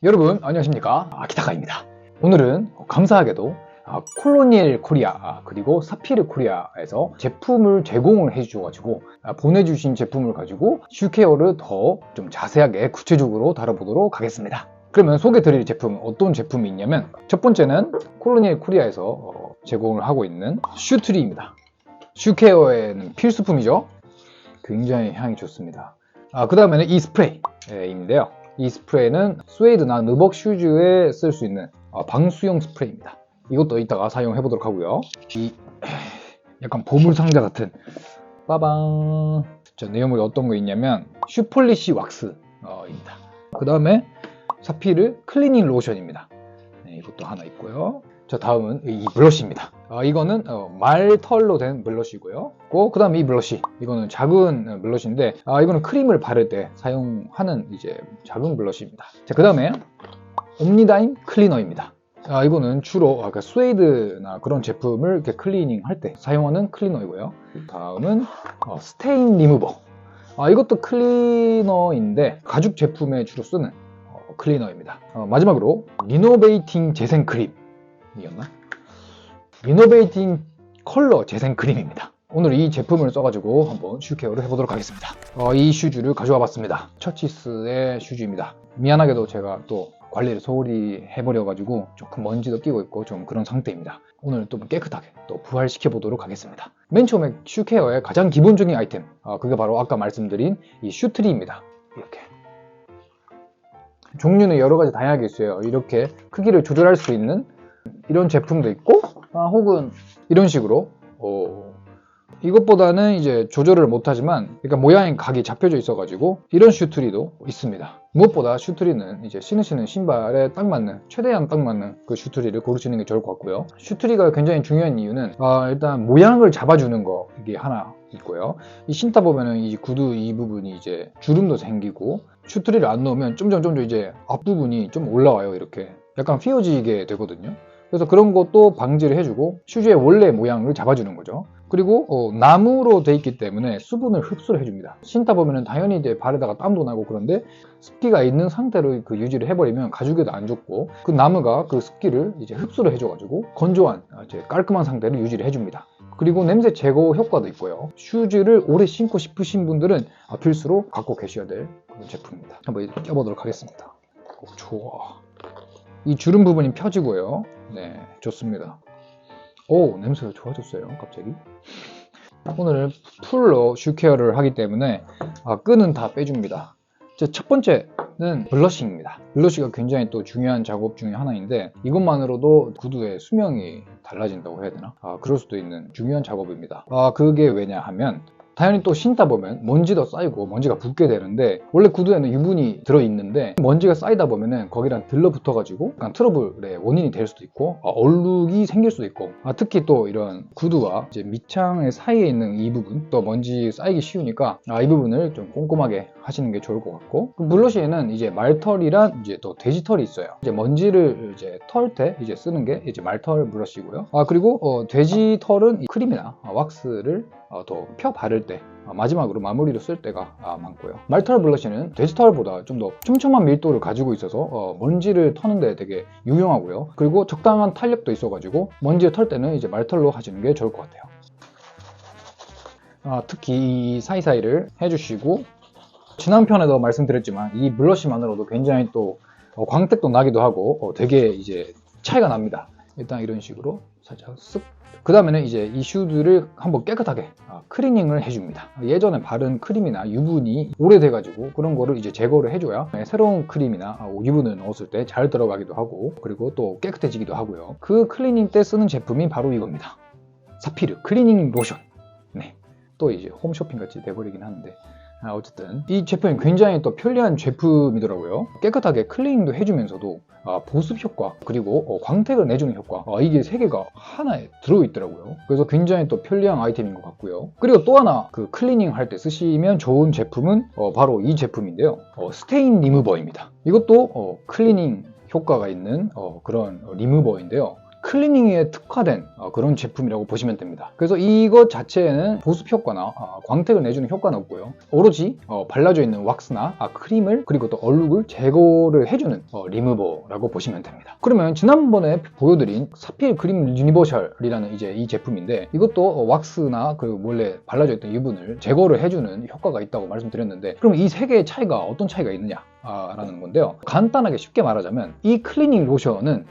여러분 안녕하십니까, 기타카입니다. 오늘은 감사하게도 콜로니엘 코리아 그리고 사피르 코리아에서 제품을 제공을 해주셔가지고 보내주신 제품을 가지고 슈케어를 더 좀 자세하게 구체적으로 다뤄보도록 하겠습니다. 그러면 소개드릴 제품은 어떤 제품이 있냐면, 첫 번째는 콜로니엘 코리아에서 제공을 하고 있는 슈트리입니다. 슈케어에는 필수품이죠. 굉장히 향이 좋습니다. 그 다음에는 이 스프레이인데요. 이 스프레이는 스웨이드나 느벅 슈즈에 쓸 수 있는 방수용 스프레이입니다. 이것도 이따가 사용해 보도록 하고요. 이 약간 보물 상자 같은 빠방, 자, 내용물이 어떤 거 있냐면 슈폴리시 왁스입니다. 그 다음에 사피르 클리닝 로션입니다. 네, 이것도 하나 있고요. 자, 다음은 이 블러쉬입니다. 이거는 말털로 된 블러쉬고요. 그 다음에 이 블러쉬, 이거는 작은 블러쉬인데 이거는 크림을 바를 때 사용하는 이제 작은 블러쉬입니다. 자, 그 다음에 옴니다임 클리너입니다. 이거는 주로 스웨이드나 그런 제품을 이렇게 클리닝 할 때 사용하는 클리너이고요. 다음은 스테인 리무버. 이것도 클리너인데 가죽 제품에 주로 쓰는 클리너입니다. 마지막으로 리노베이팅 재생 크림이었나? 리노베이팅 컬러 재생 크림입니다. 오늘 이 제품을 써가지고 한번 슈케어를 해보도록 하겠습니다. 이 슈즈를 가져와 봤습니다. 처치스의 슈즈입니다. 미안하게도 제가 또 관리를 소홀히 해버려가지고 조금 먼지도 끼고 있고 좀 그런 상태입니다. 오늘 좀 깨끗하게 또 부활시켜 보도록 하겠습니다. 맨 처음에 슈케어의 가장 기본적인 아이템, 그게 바로 아까 말씀드린 이 슈트리입니다. 이렇게 종류는 여러 가지 다양하게 있어요. 이렇게 크기를 조절할 수 있는 이런 제품도 있고, 혹은 이런 식으로 이것보다는 이제 조절을 못하지만 그러니까 모양이 각이 잡혀져 있어가지고 이런 슈트리도 있습니다. 무엇보다 슈트리는 이제 신으시는 신발에 딱 맞는, 최대한 딱 맞는 그 슈트리를 고르시는 게 좋을 것 같고요. 슈트리가 굉장히 중요한 이유는 일단 모양을 잡아주는 거, 이게 하나 있고요. 이 신다 보면은 이 구두 이 부분이 이제 주름도 생기고, 슈트리를 안 넣으면 점점 이제 앞부분이 좀 올라와요. 이렇게 약간 휘어지게 되거든요. 그래서 그런 것도 방지를 해주고 슈즈의 원래 모양을 잡아주는 거죠. 그리고 나무로 돼 있기 때문에 수분을 흡수를 해줍니다. 신다 보면은 당연히 이제 발에다가 땀도 나고, 그런데 습기가 있는 상태로 그 유지를 해버리면 가죽에도 안 좋고, 그 나무가 그 습기를 이제 흡수를 해줘가지고 건조한 이제 깔끔한 상태를 유지를 해줍니다. 그리고 냄새 제거 효과도 있고요. 슈즈를 오래 신고 싶으신 분들은 필수로 갖고 계셔야 될 그런 제품입니다. 한번 껴보도록 하겠습니다. 좋아. 이 주름 부분이 펴지고요. 네, 좋습니다. 오, 냄새가 좋아졌어요, 갑자기. 오늘은 풀로 슈케어를 하기 때문에 끈은 다 빼줍니다. 첫 번째는 블러싱입니다. 블러쉬가 굉장히 또 중요한 작업 중에 하나인데, 이것만으로도 구두의 수명이 달라진다고 해야 되나? 그럴 수도 있는 중요한 작업입니다. 그게 왜냐 하면, 당연히 또 신다 보면 먼지도 쌓이고 먼지가 붙게 되는데, 원래 구두에는 유분이 들어있는데 먼지가 쌓이다 보면은 거기랑 들러붙어 가지고 약간 트러블의 원인이 될 수도 있고, 얼룩이 생길 수도 있고, 특히 또 이런 구두와 이제 밑창의 사이에 있는 이 부분 또 먼지 쌓이기 쉬우니까 이 부분을 좀 꼼꼼하게 하시는 게 좋을 것 같고, 그 블러쉬에는 이제 말털이란 이제 또 돼지털이 있어요. 이제 먼지를 이제 털 때 이제 쓰는 게 이제 말털 블러쉬고요. 그리고 돼지털은 크림이나 왁스를 더 펴 바를 때, 마지막으로 마무리로 쓸 때가 많고요. 말털 블러쉬는 돼지털보다 좀 더 촘촘한 밀도를 가지고 있어서 먼지를 터는 데 되게 유용하고요. 그리고 적당한 탄력도 있어가지고 먼지를 털 때는 이제 말털로 하시는 게 좋을 것 같아요. 특히 이 사이사이를 해주시고, 지난 편에도 말씀드렸지만 이 블러쉬만으로도 굉장히 또 광택도 나기도 하고 되게 이제 차이가 납니다. 일단 이런 식으로 살짝 쓱. 그 다음에는 이제 이 슈즈를 한번 깨끗하게 클리닝을 해줍니다. 예전에 바른 크림이나 유분이 오래돼가지고 그런 거를 이제 제거를 해줘야 새로운 크림이나 유분을 넣었을 때 잘 들어가기도 하고, 그리고 또 깨끗해지기도 하고요. 그 클리닝 때 쓰는 제품이 바로 이겁니다. 사피르 클리닝 로션. 네, 또 이제 홈쇼핑 같이 돼버리긴 하는데, 어쨌든 이 제품이 굉장히 또 편리한 제품이더라고요. 깨끗하게 클리닝도 해주면서도 보습 효과, 그리고 광택을 내주는 효과, 이게 세 개가 하나에 들어있더라고요. 그래서 굉장히 또 편리한 아이템인 것 같고요. 그리고 또 하나 그 클리닝 할 때 쓰시면 좋은 제품은 바로 이 제품인데요. 스테인 리무버입니다. 이것도 클리닝 효과가 있는 그런 리무버인데요. 클리닝에 특화된 그런 제품이라고 보시면 됩니다. 그래서 이것 자체에는 보습 효과나 광택을 내주는 효과는 없고요. 오로지 발라져 있는 왁스나 크림을 그리고 또 얼룩을 제거를 해주는 리무버라고 보시면 됩니다. 그러면 지난번에 보여드린 사필 그림 유니버셜이라는 이제 이 제품인데, 이것도 왁스나 그 원래 발라져 있던 유분을 제거를 해주는 효과가 있다고 말씀드렸는데, 그럼 이 세 개의 차이가 어떤 차이가 있느냐 라는 건데요. 간단하게 쉽게 말하자면 이 클리닝 로션은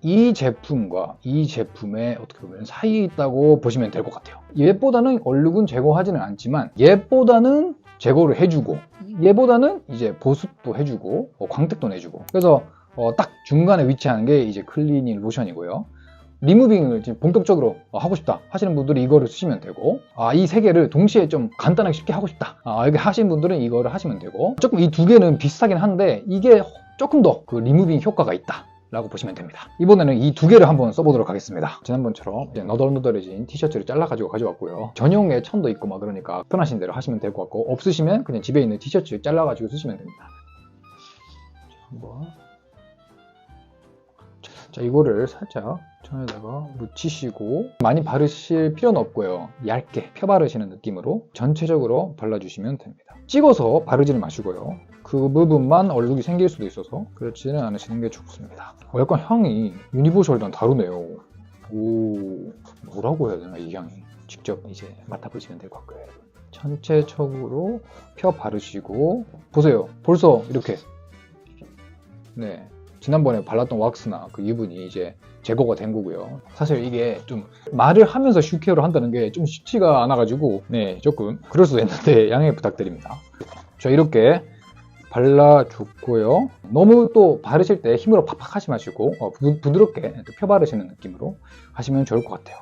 이 제품과 이 제품의 어떻게 보면 사이에 있다고 보시면 될 것 같아요. 얘보다는 얼룩은 제거하지는 않지만 얘보다는 제거를 해주고 얘보다는 이제 보습도 해주고 광택도 내주고, 그래서 딱 중간에 위치하는 게 이제 클리닝 로션이고요. 리무빙을 지금 본격적으로 하고 싶다 하시는 분들은 이거를 쓰시면 되고, 이 세 개를 동시에 좀 간단하게 쉽게 하고 싶다 이렇게 하시는 분들은 이거를 하시면 되고, 조금 이 두 개는 비슷하긴 한데 이게 조금 더 그 리무빙 효과가 있다 라고 보시면 됩니다. 이번에는 이 두 개를 한번 써보도록 하겠습니다. 지난번처럼 너덜너덜해진 티셔츠를 잘라가지고 가져왔고요. 전용의 천도 있고 막 그러니까 편하신 대로 하시면 될 것 같고, 없으시면 그냥 집에 있는 티셔츠 잘라가지고 쓰시면 됩니다. 한번 자, 이거를 살짝 천에다가 묻히시고, 많이 바르실 필요는 없고요. 얇게 펴 바르시는 느낌으로 전체적으로 발라주시면 됩니다. 찍어서 바르지는 마시고요. 그 부분만 얼룩이 생길 수도 있어서 그렇지는 않으시는 게 좋습니다. 약간 향이 유니버셜이랑 다르네요. 오, 뭐라고 해야 되나 이 향이. 직접 이제 맡아보시면 될 것 같고요. 전체적으로 펴 바르시고, 보세요. 벌써 이렇게 네, 지난번에 발랐던 왁스나 그 유분이 이제 제거가 된 거고요. 사실 이게 좀 말을 하면서 슈케어를 한다는 게 좀 쉽지가 않아가지고 네, 조금 그럴 수도 있는데 양해 부탁드립니다. 자, 이렇게 발라줬고요. 너무 또 바르실 때 힘으로 팍팍 하지 마시고 부드럽게 펴 바르시는 느낌으로 하시면 좋을 것 같아요.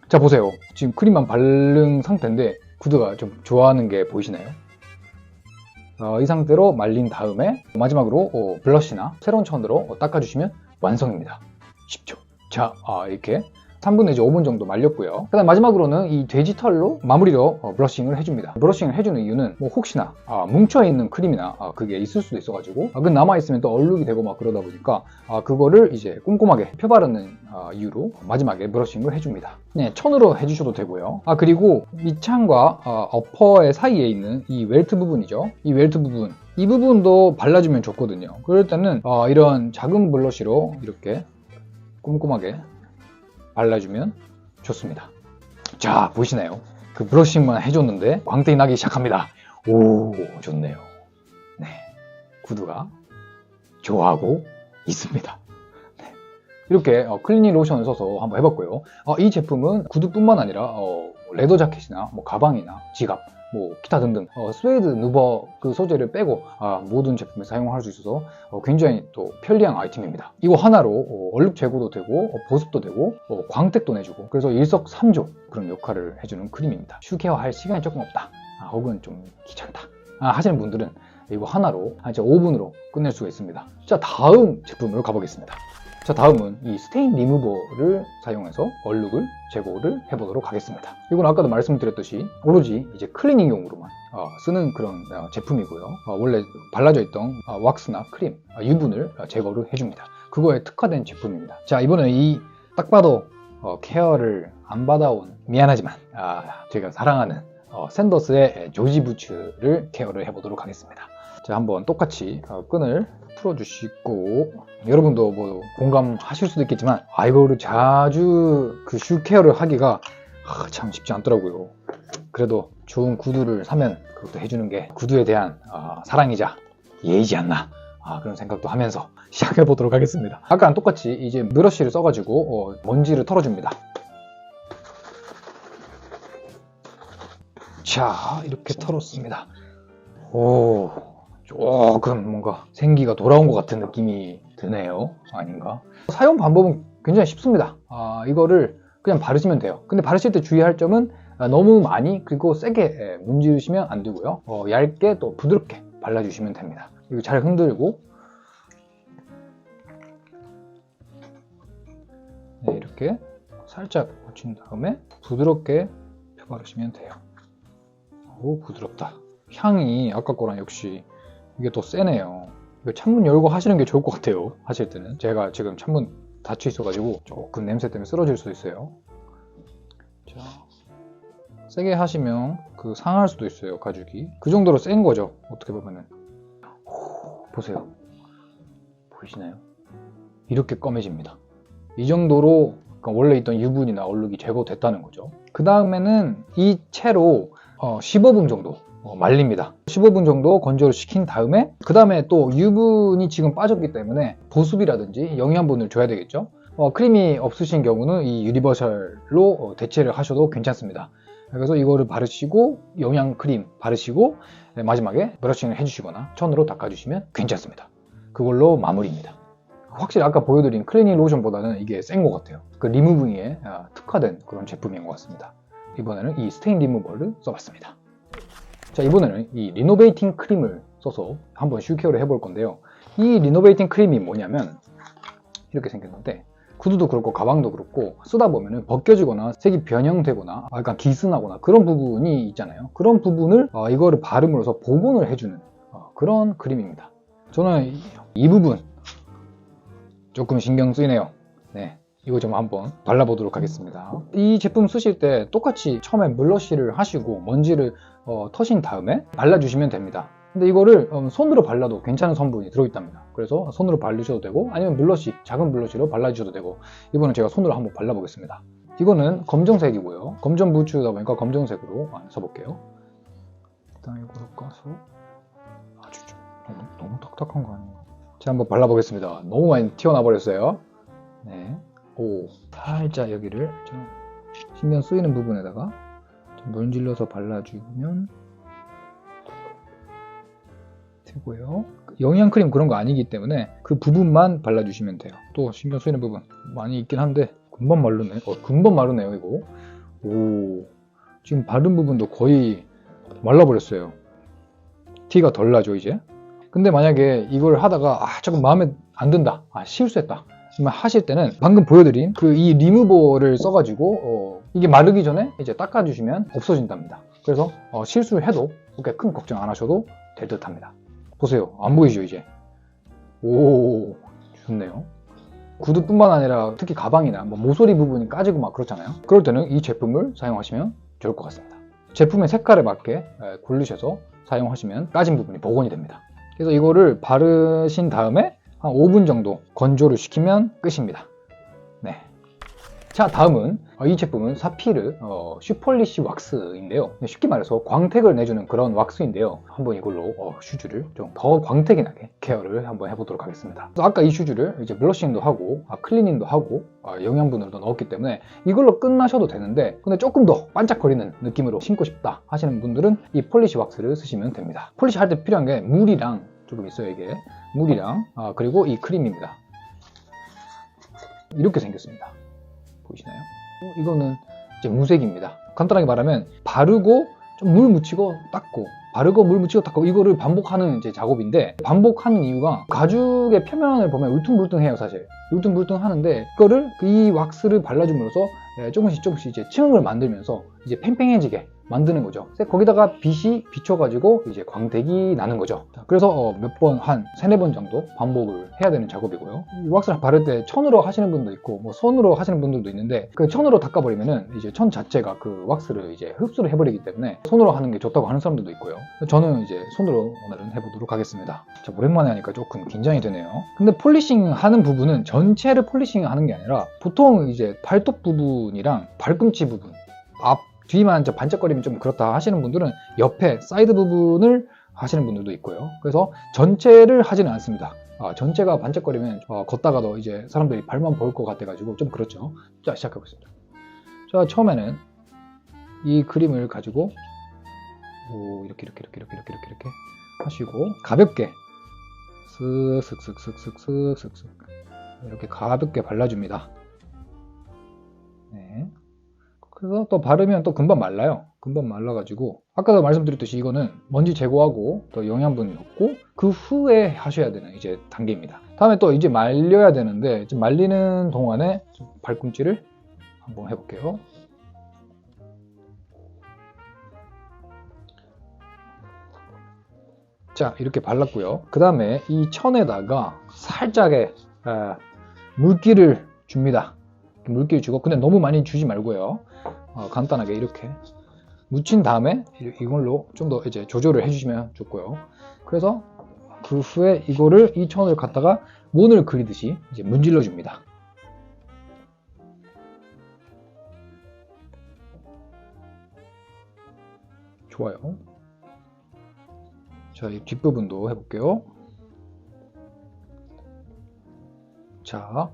자, 보세요. 지금 크림만 바른 상태인데 구두가 좀 좋아하는 게 보이시나요? 이 상태로 말린 다음에 마지막으로 블러쉬나 새로운 천으로 닦아주시면 완성입니다. 쉽죠? 자, 이렇게 3분 내지 5분 정도 말렸고요. 그 다음 마지막으로는 이 돼지털로 마무리로 브러싱을 해줍니다. 브러싱을 해주는 이유는 뭐 혹시나 뭉쳐있는 크림이나 그게 있을 수도 있어가지고 그 남아있으면 또 얼룩이 되고 막 그러다 보니까 그거를 이제 꼼꼼하게 펴바르는 이유로 마지막에 브러싱을 해줍니다. 네, 천으로 해주셔도 되고요. 그리고 밑창과 어퍼의 사이에 있는 이 웰트 부분이죠. 이 웰트 부분, 이 부분도 발라주면 좋거든요. 그럴 때는 이런 작은 블러쉬로 이렇게 꼼꼼하게 발라주면 좋습니다. 자, 보이시나요? 그 브러싱만 해줬는데 광택이 나기 시작합니다. 오, 좋네요. 네, 구두가 좋아하고 있습니다. 네. 이렇게 클리닝 로션을 써서 한번 해봤고요. 이 제품은 구두뿐만 아니라 레더 자켓이나 뭐 가방이나 지갑, 뭐 기타 등등 스웨이드 누버 그 소재를 빼고 모든 제품에 사용할 수 있어서 굉장히 또 편리한 아이템입니다. 이거 하나로 얼룩 제거도 되고 보습도 되고 광택도 내주고, 그래서 일석삼조 그런 역할을 해주는 크림입니다. 슈케어 할 시간이 조금 없다 혹은 좀 귀찮다 하시는 분들은 이거 하나로 한 5분으로 끝낼 수가 있습니다. 자, 다음 제품으로 가보겠습니다. 자, 다음은 이 스테인 리무버를 사용해서 얼룩을 제거를 해보도록 하겠습니다. 이건 아까도 말씀드렸듯이 오로지 이제 클리닝용으로만 쓰는 그런 제품이고요. 원래 발라져 있던 왁스나 크림, 유분을 제거를 해줍니다. 그거에 특화된 제품입니다. 자, 이번에는 이 딱 봐도 케어를 안 받아온, 미안하지만 제가 사랑하는 샌더스의 조지 부츠를 케어를 해보도록 하겠습니다. 자, 한번 똑같이 끈을 풀어주시고, 여러분도 뭐 공감하실 수도 있겠지만 이거를 자주 그 슈케어를 하기가 참 쉽지 않더라고요. 그래도 좋은 구두를 사면 그것도 해주는 게 구두에 대한 사랑이자 예의지 않나 그런 생각도 하면서 시작해 보도록 하겠습니다. 아까랑 똑같이 이제 브러쉬를 써가지고 먼지를 털어줍니다. 자, 이렇게 털었습니다. 오, 조금 뭔가 생기가 돌아온 것 같은 느낌이 드네요. 아닌가? 사용 방법은 굉장히 쉽습니다. 이거를 그냥 바르시면 돼요. 근데 바르실 때 주의할 점은 너무 많이 그리고 세게 문지르시면 안 되고요. 얇게 또 부드럽게 발라주시면 됩니다. 이거 잘 흔들고 네, 이렇게 살짝 묻힌 다음에 부드럽게 펴바르시면 돼요. 오, 부드럽다. 향이 아까 거랑 역시 이게 더 세네요. 이거 창문 열고 하시는 게 좋을 것 같아요. 하실 때는 제가 지금 창문 닫혀 있어가지고 조금 냄새 때문에 쓰러질 수도 있어요. 자, 세게 하시면 그 상할 수도 있어요, 가죽이. 그 정도로 센 거죠, 어떻게 보면은. 보세요. 보이시나요? 이렇게 검해집니다. 이 정도로 원래 있던 유분이나 얼룩이 제거됐다는 거죠. 그 다음에는 이 채로 15분 정도 말립니다. 15분 정도 건조를 시킨 다음에 그 다음에 또 유분이 지금 빠졌기 때문에 보습이라든지 영양분을 줘야 되겠죠. 크림이 없으신 경우는 이 유니버셜로 대체를 하셔도 괜찮습니다. 그래서 이거를 바르시고 영양 크림 바르시고 마지막에 브러싱을 해주시거나 천으로 닦아주시면 괜찮습니다. 그걸로 마무리입니다. 확실히 아까 보여드린 클리닝 로션보다는 이게 센 것 같아요. 그 리무빙에 특화된 그런 제품인 것 같습니다. 이번에는 이 스테인 리무버를 써봤습니다. 자, 이번에는 이 리노베이팅 크림을 써서 한번 슈케어를 해볼 건데요. 이 리노베이팅 크림이 뭐냐면 이렇게 생겼는데 구두도 그렇고 가방도 그렇고 쓰다 보면은 벗겨지거나 색이 변형되거나 약간 기스나거나 그런 부분이 있잖아요. 그런 부분을 이거를 바름으로써 복원을 해주는 그런 크림입니다. 저는 이 부분 조금 신경 쓰이네요. 네, 이거 좀 한번 발라보도록 하겠습니다. 이 제품 쓰실 때 똑같이 처음에 블러쉬를 하시고 먼지를 터신 다음에 발라주시면 됩니다. 근데 이거를 손으로 발라도 괜찮은 성분이 들어있답니다. 그래서 손으로 바르셔도 되고 아니면 블러쉬, 작은 블러쉬로 발라주셔도 되고 이번엔 제가 손으로 한번 발라보겠습니다. 이거는 검정색이고요. 검정 부츠다 보니까 검정색으로 써볼게요. 일단 이거를 까서 아주 좀 너무 딱딱한 거 아니에요? 제가 한번 발라보겠습니다. 너무 많이 튀어나와 버렸어요. 네, 오, 살짝 여기를 좀 신경 쓰이는 부분에다가 좀 문질러서 발라주면 되고요. 영양크림 그런 거 아니기 때문에 그 부분만 발라주시면 돼요. 또 신경 쓰이는 부분 많이 있긴 한데 금방 마르네. 금방 마르네요 이거. 오, 지금 바른 부분도 거의 말라버렸어요. 티가 덜 나죠 이제. 근데 만약에 이걸 하다가 조금 마음에 안 든다, 실수했다 하실 때는 방금 보여드린 그 이 리무버를 써가지고 이게 마르기 전에 이제 닦아주시면 없어진답니다. 그래서 실수를 해도 그렇게 큰 걱정 안 하셔도 될 듯 합니다. 보세요, 안 보이죠 이제. 오, 좋네요. 구두뿐만 아니라 특히 가방이나 모서리 부분이 까지고 막 그렇잖아요. 그럴 때는 이 제품을 사용하시면 좋을 것 같습니다. 제품의 색깔에 맞게 고르셔서 사용하시면 까진 부분이 복원이 됩니다. 그래서 이거를 바르신 다음에 한 5분 정도 건조를 시키면 끝입니다. 네. 자, 다음은 이 제품은 사피르 슈폴리시 왁스인데요. 쉽게 말해서 광택을 내주는 그런 왁스인데요. 한번 이걸로 슈즈를 좀 더 광택이 나게 케어를 한번 해보도록 하겠습니다. 그래서 아까 이 슈즈를 이제 블러싱도 하고 클리닝도 하고 영양분을 더 넣었기 때문에 이걸로 끝나셔도 되는데 근데 조금 더 반짝거리는 느낌으로 신고 싶다 하시는 분들은 이 폴리시 왁스를 쓰시면 됩니다. 폴리시 할 때 필요한 게 물이랑 조금 있어요. 이게 물이랑 그리고 이 크림입니다. 이렇게 생겼습니다. 보이시나요? 이거는 이제 무색입니다. 간단하게 말하면 바르고 좀 물 묻히고 닦고 바르고 물 묻히고 닦고 이거를 반복하는 이제 작업인데 반복하는 이유가 가죽의 표면을 보면 울퉁불퉁해요. 사실 울퉁불퉁 하는데 이거를 이 왁스를 발라줌으로써 조금씩 이제 층을 만들면서 이제 팽팽해지게 만드는 거죠. 거기다가 빛이 비춰가지고 이제 광택이 나는 거죠. 그래서 몇 번, 한 3-4번 정도 반복을 해야 되는 작업이고요. 이 왁스를 바를 때 천으로 하시는 분도 있고 손으로 하시는 분들도 있는데 그 천으로 닦아버리면은 이제 천 자체가 그 왁스를 이제 흡수를 해버리기 때문에 손으로 하는 게 좋다고 하는 사람들도 있고요. 저는 이제 손으로 오늘은 해보도록 하겠습니다. 자, 오랜만에 하니까 조금 긴장이 되네요. 근데 폴리싱 하는 부분은 전체를 폴리싱 하는 게 아니라 보통 이제 발톱 부분이랑 발꿈치 부분 뒤만 반짝거리면 좀 그렇다 하시는 분들은 옆에 사이드 부분을 하시는 분들도 있고요. 그래서 전체를 하지는 않습니다. 전체가 반짝거리면 걷다가도 이제 사람들이 발만 보일 것 같아가지고 좀 그렇죠. 자, 시작해보겠습니다. 자, 처음에는 이 그림을 가지고 이렇게 하시고 가볍게 슥슥슥슥슥슥슥 이렇게 가볍게 발라줍니다. 네. 그래서 또 바르면 또 금방 말라요. 금방 말라가지고 아까도 말씀드렸듯이 이거는 먼지 제거하고 또 영양분 넣고 그 후에 하셔야 되는 이제 단계입니다. 다음에 또 이제 말려야 되는데 지금 말리는 동안에 발꿈치를 한번 해볼게요. 자, 이렇게 발랐고요. 그 다음에 이 천에다가 살짝의 물기를 줍니다. 물기를 주고, 근데 너무 많이 주지 말고요. 간단하게 이렇게 묻힌 다음에 이걸로 좀 더 이제 조절을 해주시면 좋고요. 그래서 그 후에 이거를 이 천을 갖다가 원을 그리듯이 이제 문질러 줍니다. 좋아요. 자, 이 뒷부분도 해볼게요. 자,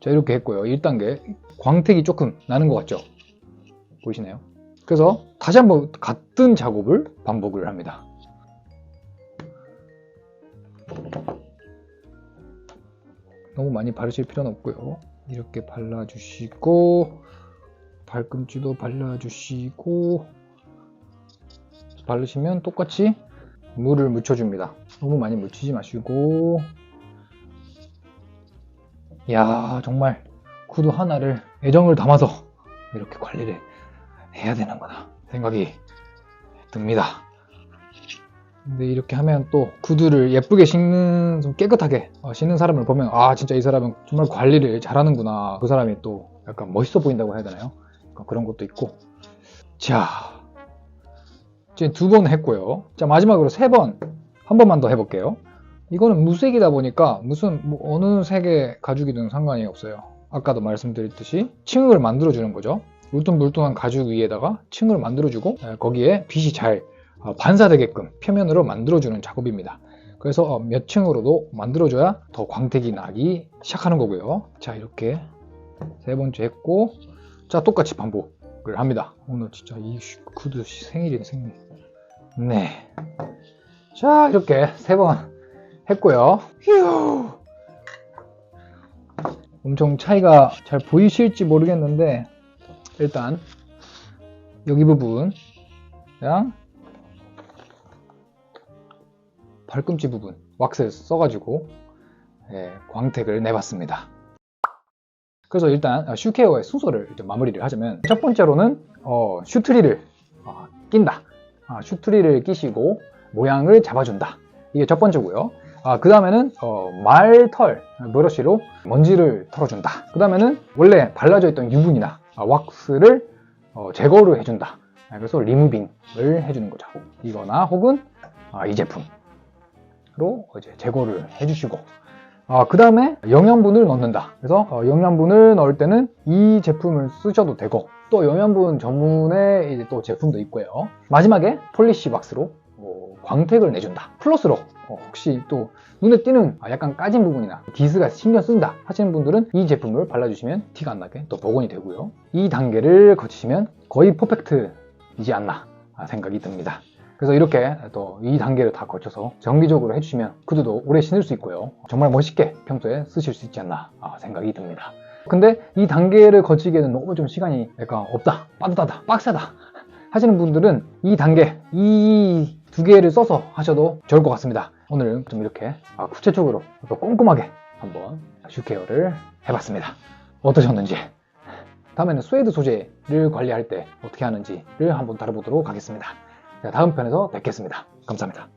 이렇게 했고요. 1단계 광택이 조금 나는 것 같죠? 보이시나요? 그래서 다시 한번 같은 작업을 반복을 합니다. 너무 많이 바르실 필요는 없고요. 이렇게 발라주시고, 발꿈치도 발라주시고, 바르시면 똑같이 물을 묻혀줍니다. 너무 많이 묻히지 마시고. 이야, 정말 구두 하나를 애정을 담아서 이렇게 관리를 해야 되는구나 생각이 듭니다. 근데 이렇게 하면 또 구두를 예쁘게 신는, 좀 깨끗하게 신는 사람을 보면 진짜 이 사람은 정말 관리를 잘하는구나, 그 사람이 또 약간 멋있어 보인다고 해야 되나요? 그런 것도 있고. 자, 이제 2번 했고요. 자, 마지막으로 3번 한 번만 더 해볼게요. 이거는 무색이다 보니까 무슨 어느 색의 가죽이든 상관이 없어요. 아까도 말씀드렸듯이 층을 만들어주는 거죠. 울퉁불퉁한 가죽 위에다가 층을 만들어주고 거기에 빛이 잘 반사되게끔 표면으로 만들어주는 작업입니다. 그래서 몇 층으로도 만들어줘야 더 광택이 나기 시작하는 거고요. 자, 이렇게 3번째 했고, 자, 똑같이 반복을 합니다. 오늘 진짜 이 구두 생일이네, 생일. 네. 자, 이렇게 3번 했고요. 휴. 엄청 차이가 잘 보이실지 모르겠는데, 일단 여기 부분이랑 발꿈치 부분 왁스를 써가지고 광택을 내봤습니다. 그래서 일단 슈케어의 순서를 마무리를 하자면, 첫 번째로는 슈트리를 낀다. 슈트리를 끼시고 모양을 잡아준다. 이게 첫 번째고요. 그 다음에는 말털 브러쉬로 먼지를 털어준다. 그 다음에는 원래 발라져 있던 유분이나 왁스를 제거를 해준다. 그래서 리무빙을 해주는 거죠. 이거나 혹은 이 제품으로 이제 제거를 해주시고, 그 다음에 영양분을 넣는다. 그래서 영양분을 넣을 때는 이 제품을 쓰셔도 되고, 또 영양분 전문의 이제 또 제품도 있고요. 마지막에 폴리시 왁스로 광택을 내준다. 플러스로 혹시 또 눈에 띄는 약간 까진 부분이나 기스가 신경 쓴다 하시는 분들은 이 제품을 발라주시면 티가 안 나게 또 복원이 되고요. 이 단계를 거치시면 거의 퍼펙트이지 않나 생각이 듭니다. 그래서 이렇게 또 이 단계를 다 거쳐서 정기적으로 해주시면 구두도 오래 신을 수 있고요. 정말 멋있게 평소에 쓰실 수 있지 않나 생각이 듭니다. 근데 이 단계를 거치기에는 너무 좀 시간이 약간 없다, 빠듯하다, 빡세다 하시는 분들은 이 단계, 이 2개를 써서 하셔도 좋을 것 같습니다. 오늘은 좀 이렇게 구체적으로 또 꼼꼼하게 한번 슈케어를 해봤습니다. 어떠셨는지, 다음에는 스웨이드 소재를 관리할 때 어떻게 하는지를 한번 다뤄보도록 하겠습니다. 다음 편에서 뵙겠습니다. 감사합니다.